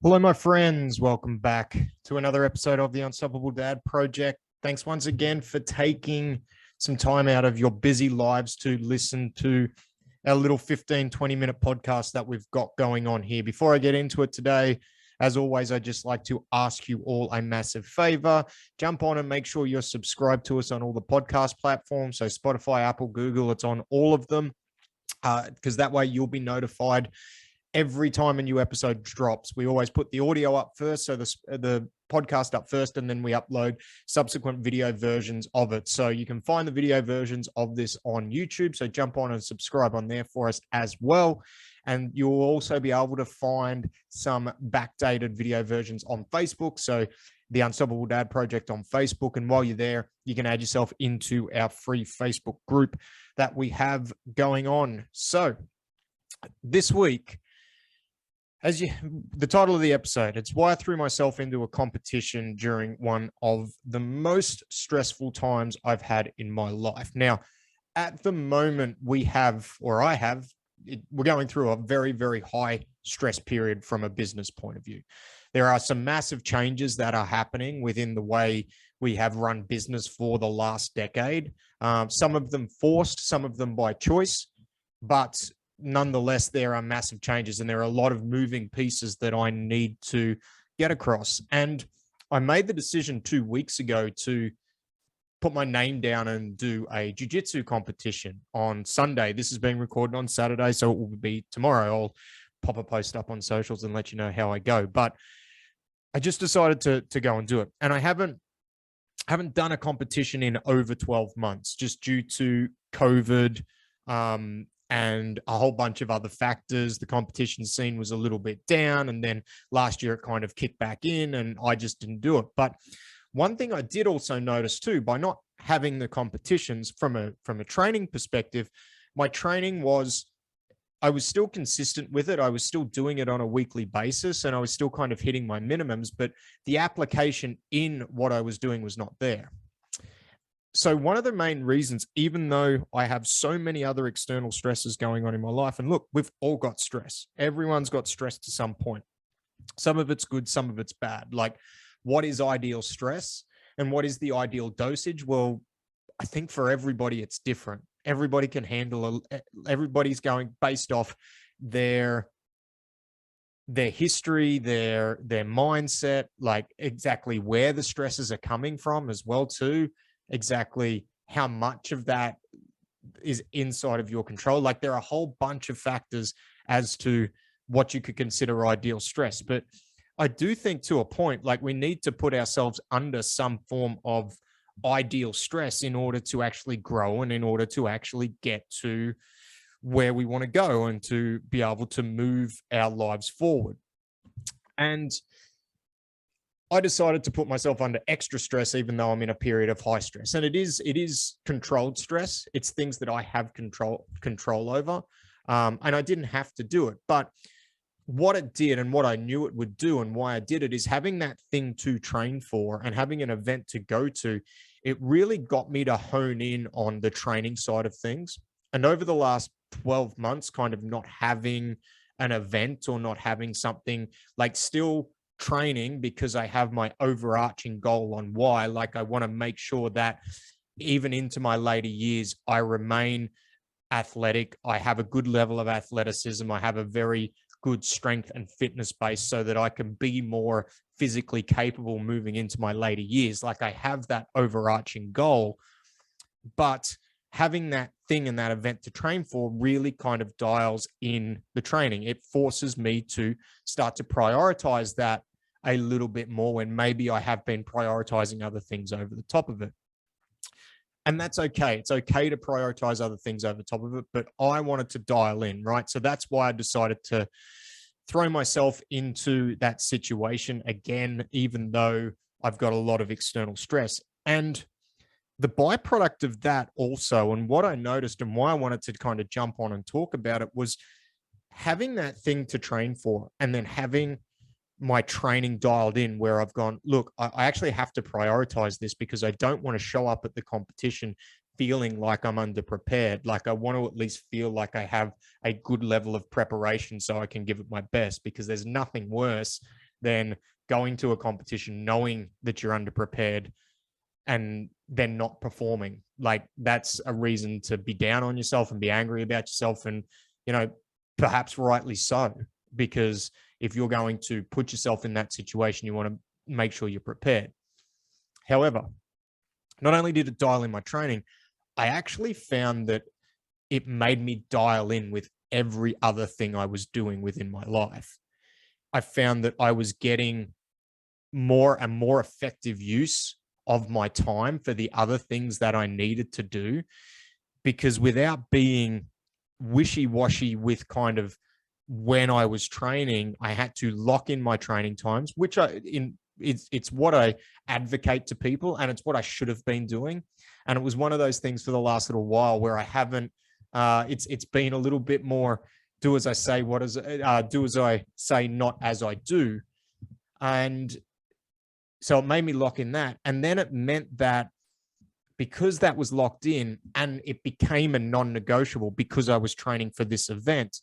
Hello, my friends. Welcome back to another episode of the Unstoppable Dad Project. Thanks once again for taking some time out of your busy lives to listen to our little 15-20 minute podcast that we've got going on here. Before I get into it today, as always, I'd just like to ask you all a massive favor. Jump on and make sure you're subscribed to us on all the podcast platforms. So Spotify, Apple, Google, it's on all of them, because that way you'll be notified every time a new episode drops. We always put the audio up first, so the podcast up first, and then we upload subsequent video versions of it. So you can find the video versions of this on YouTube. So jump on and subscribe on there for us as well. And you'll also be able to find some backdated video versions on Facebook. So the Unstoppable Dad Project on Facebook. And while you're there, you can add yourself into our free Facebook group that we have going on. So this week, the title of the episode, it's why I threw myself into a competition during one of the most stressful times I've had in my life. Now, at the moment, we're going through a very, very high stress period from a business point of view. There are some massive changes that are happening within the way we have run business for the last decade. Some of them forced, some of them by choice, but nonetheless, there are massive changes and there are a lot of moving pieces that I need to get across. And I made the decision 2 weeks ago to put my name down and do a jiu-jitsu competition on Sunday. This is being recorded on Saturday, so it will be tomorrow. I'll pop a post up on socials and let you know how I go. But I just decided to go and do it. And I haven't done a competition in over 12 months, just due to COVID, and a whole bunch of other factors. The competition scene was a little bit down, and then last year it kind of kicked back in, and I just didn't do it. But one thing I did also notice too, by not having the competitions from a training perspective, my training I was still consistent with it. I was still doing it on a weekly basis, and I was still kind of hitting my minimums, but the application in what I was doing was not there. So one of the main reasons, even though I have so many other external stresses going on in my life, and look, we've all got stress. Everyone's got stress to some point. Some of it's good, some of it's bad. Like, what is ideal stress and what is the ideal dosage? Well, I think for everybody, it's different. Everybody can handle everybody's going based off their history, their mindset, like exactly where the stresses are coming from as well too. Exactly how much of that is inside of your control. Like, there are a whole bunch of factors as to what you could consider ideal stress. But I do think, to a point, like, we need to put ourselves under some form of ideal stress in order to actually grow and in order to actually get to where we want to go and to be able to move our lives forward. And I decided to put myself under extra stress, even though I'm in a period of high stress. And it is controlled stress. It's things that I have control over. And I didn't have to do it. But what it did, and what I knew it would do, and why I did it, is having that thing to train for and having an event to go to. It really got me to hone in on the training side of things. And over the last 12 months, kind of not having an event or not having something, like, still training because I have my overarching goal on why. Like, I want to make sure that even into my later years, I remain athletic. I have a good level of athleticism. I have a very good strength and fitness base so that I can be more physically capable moving into my later years. Like, I have that overarching goal, but having that thing and that event to train for really kind of dials in the training. It forces me to start to prioritize that a little bit more when maybe I have been prioritizing other things over the top of it. And that's okay. It's okay to prioritize other things over the top of it, but I wanted to dial in, right? So that's why I decided to throw myself into that situation again, even though I've got a lot of external stress. And the byproduct of that also, and what I noticed and why I wanted to kind of jump on and talk about it, was having that thing to train for, and then having my training dialed in, where I've gone, look, I actually have to prioritize this because I don't want to show up at the competition feeling like I'm underprepared. Like, I want to at least feel like I have a good level of preparation so I can give it my best, because there's nothing worse than going to a competition knowing that you're underprepared and then not performing. Like, that's a reason to be down on yourself and be angry about yourself. And, perhaps rightly so, because if you're going to put yourself in that situation, you want to make sure you're prepared. However, not only did it dial in my training, I actually found that it made me dial in with every other thing I was doing within my life. I found that I was getting more and more effective use of my time for the other things that I needed to do, because without being wishy-washy with kind of when I was training, I had to lock in my training times, which it's what I advocate to people, and it's what I should have been doing. And it was one of those things for the last little while where I haven't. It's been a little bit more do as I say, do as I say, not as I do, and so it made me lock in that. And then it meant that because that was locked in and it became a non-negotiable because I was training for this event,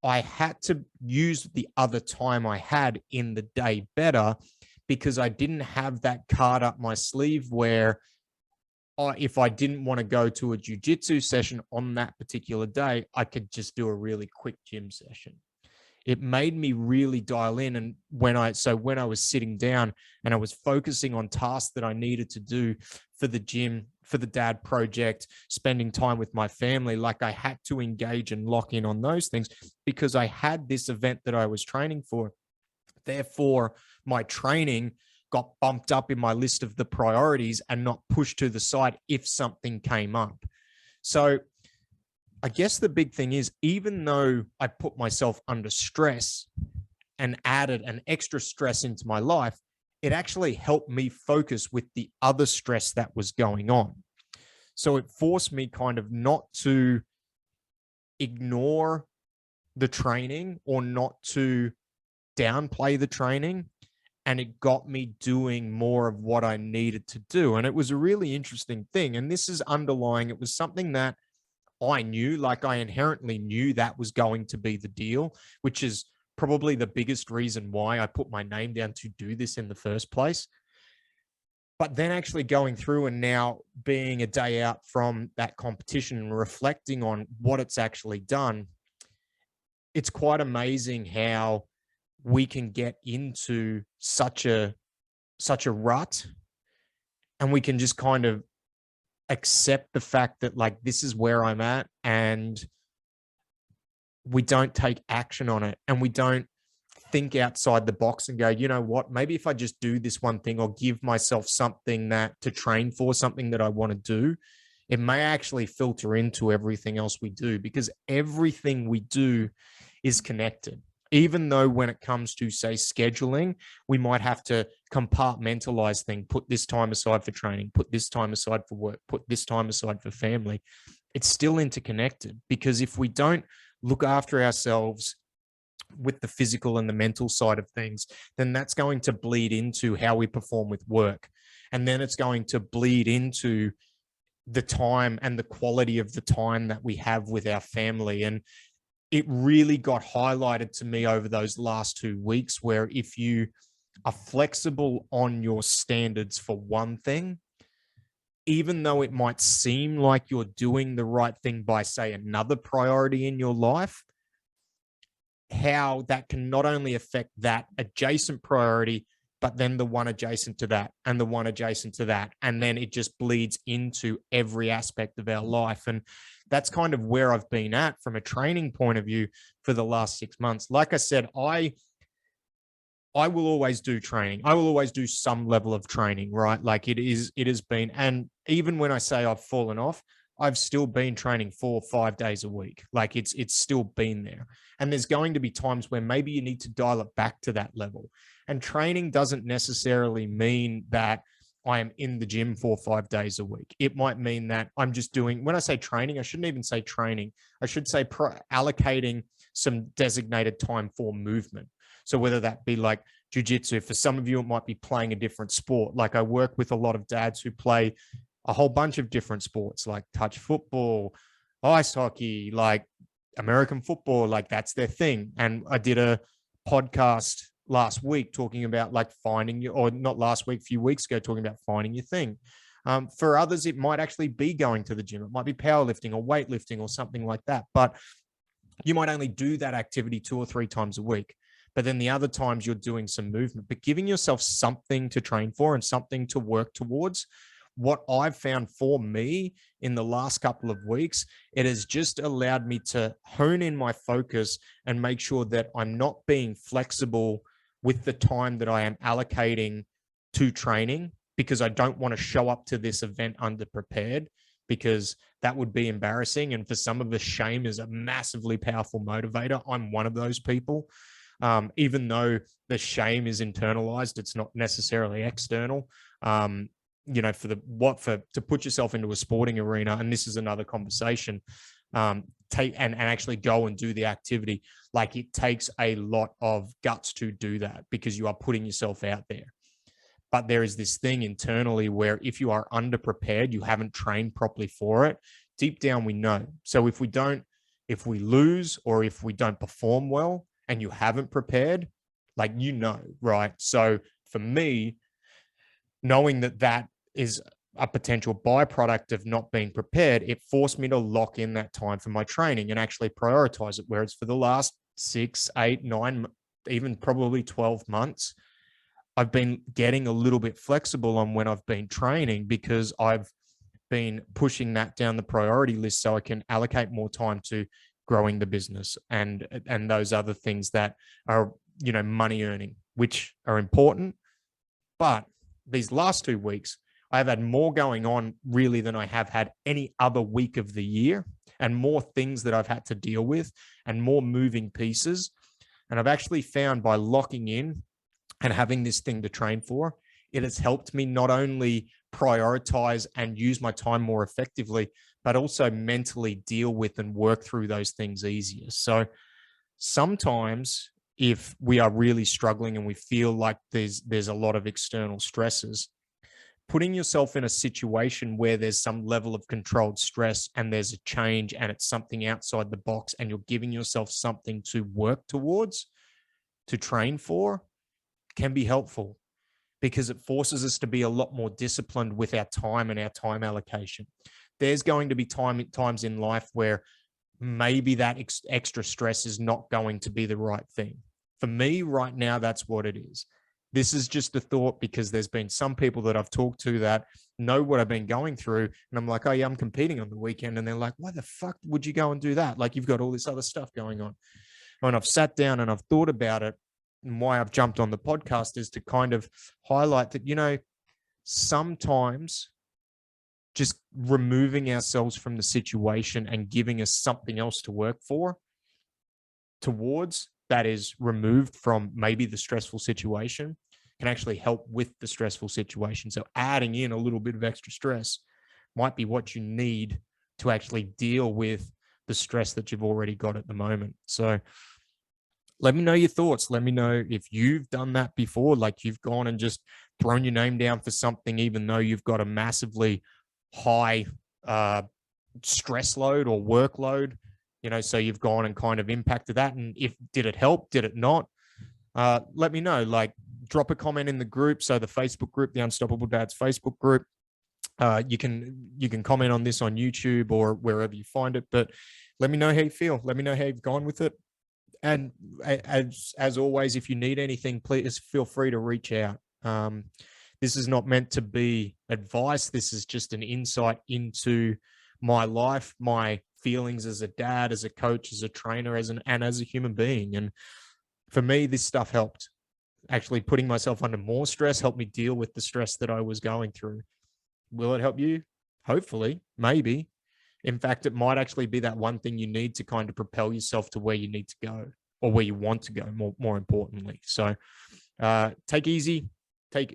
I had to use the other time I had in the day better, because I didn't have that card up my sleeve where if I didn't want to go to a jiu-jitsu session on that particular day, I could just do a really quick gym session. It made me really dial in. And when I was sitting down and I was focusing on tasks that I needed to do for the gym, for the dad project, spending time with my family, like, I had to engage and lock in on those things because I had this event that I was training for. Therefore, my training got bumped up in my list of the priorities and not pushed to the side if something came up. So I guess the big thing is, even though I put myself under stress and added an extra stress into my life, it actually helped me focus with the other stress that was going on. So it forced me kind of not to ignore the training or not to downplay the training. And it got me doing more of what I needed to do. And it was a really interesting thing. And this is underlying, it was something that I knew, like, I inherently knew that was going to be the deal, which is probably the biggest reason why I put my name down to do this in the first place. But then actually going through and now being a day out from that competition and reflecting on what it's actually done, it's quite amazing how we can get into such a rut, and we can just kind of accept the fact that, like, this is where I'm at, and we don't take action on it, and we don't think outside the box and go, you know what, maybe if I just do this one thing or give myself something that to train for, something that I want to do, it may actually filter into everything else we do, because everything we do is connected. Even though when it comes to, say, scheduling, we might have to compartmentalize things, put this time aside for training, put this time aside for work, put this time aside for family. It's still interconnected, because if we don't look after ourselves with the physical and the mental side of things, then that's going to bleed into how we perform with work. And then it's going to bleed into the time and the quality of the time that we have with our family. And it really got highlighted to me over those last 2 weeks, where if you are flexible on your standards for one thing, even though it might seem like you're doing the right thing by, say, another priority in your life, how that can not only affect that adjacent priority, but then the one adjacent to that and the one adjacent to that. And then it just bleeds into every aspect of our life. And that's kind of where I've been at from a training point of view for the last 6 months. Like I said, I will always do training. I will always do some level of training, right? Like, it has been, and even when I say I've fallen off, I've still been training 4 or 5 days a week. Like, it's still been there. And there's going to be times where maybe you need to dial it back to that level. And training doesn't necessarily mean that I am in the gym 4 or 5 days a week. It might mean that I'm just doing, when I say training, I shouldn't even say training. I should say allocating some designated time for movement. So whether that be like jiu-jitsu, for some of you, it might be playing a different sport. Like, I work with a lot of dads who play a whole bunch of different sports, like touch football, ice hockey, like American football, like that's their thing. And I did a podcast last week talking about like finding your, or not last week, a few weeks ago, talking about finding your thing. For others, it might actually be going to the gym. It might be powerlifting or weightlifting or something like that. But you might only do that activity 2 or 3 times a week. But then the other times you're doing some movement, but giving yourself something to train for and something to work towards. What I've found for me in the last couple of weeks, it has just allowed me to hone in my focus and make sure that I'm not being flexible with the time that I am allocating to training, because I don't want to show up to this event underprepared, because that would be embarrassing. And for some of us, shame is a massively powerful motivator. I'm one of those people. Even though the shame is internalized, it's not necessarily external. To put yourself into a sporting arena, and this is another conversation, take and actually go and do the activity. Like, it takes a lot of guts to do that, because you are putting yourself out there. But there is this thing internally where if you are underprepared, you haven't trained properly for it, deep down we know. So if we lose or if we don't perform well and you haven't prepared, like, right? So for me, knowing that that is a potential byproduct of not being prepared, it forced me to lock in that time for my training and actually prioritize it. Whereas for the last 6, 8, 9, even probably 12 months, I've been getting a little bit flexible on when I've been training, because I've been pushing that down the priority list so I can allocate more time to growing the business and those other things that are, money earning, which are important. But these last 2 weeks, I've had more going on really than I have had any other week of the year, and more things that I've had to deal with and more moving pieces. And I've actually found, by locking in and having this thing to train for, it has helped me not only prioritize and use my time more effectively, but also mentally deal with and work through those things easier. So sometimes if we are really struggling and we feel like there's a lot of external stresses, putting yourself in a situation where there's some level of controlled stress and there's a change and it's something outside the box and you're giving yourself something to work towards, to train for, can be helpful, because it forces us to be a lot more disciplined with our time and our time allocation. There's going to be times in life where maybe that extra stress is not going to be the right thing. For me right now, that's what it is. This is just a thought, because there's been some people that I've talked to that know what I've been going through. And I'm like, oh yeah, I'm competing on the weekend. And they're like, why the fuck would you go and do that? Like, you've got all this other stuff going on. And I've sat down and I've thought about it. And why I've jumped on the podcast is to kind of highlight that, sometimes just removing ourselves from the situation and giving us something else to work towards, that is removed from maybe the stressful situation, can actually help with the stressful situation. So adding in a little bit of extra stress might be what you need to actually deal with the stress that you've already got at the moment. So let me know your thoughts. Let me know if you've done that before, like you've gone and just thrown your name down for something, even though you've got a massively high stress load or workload, so you've gone and kind of impacted that. And did it help? Did it not? Let me know. Like, drop a comment in the group. So the Facebook group, the Unstoppable Dads Facebook group. You can comment on this on YouTube or wherever you find it. But let me know how you feel. Let me know how you've gone with it. And as always, if you need anything, please feel free to reach out. This is not meant to be advice. This is just an insight into my life, my feelings as a dad, as a coach, as a trainer, and as a human being. And for me, this stuff helped. Actually, putting myself under more stress helped me deal with the stress that I was going through. Will it help you? Hopefully, maybe. In fact, it might actually be that one thing you need to kind of propel yourself to where you need to go, or where you want to go, more importantly. So take it easy. Have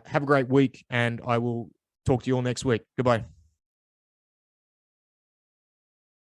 a great week, and I will talk to you all next week. Goodbye.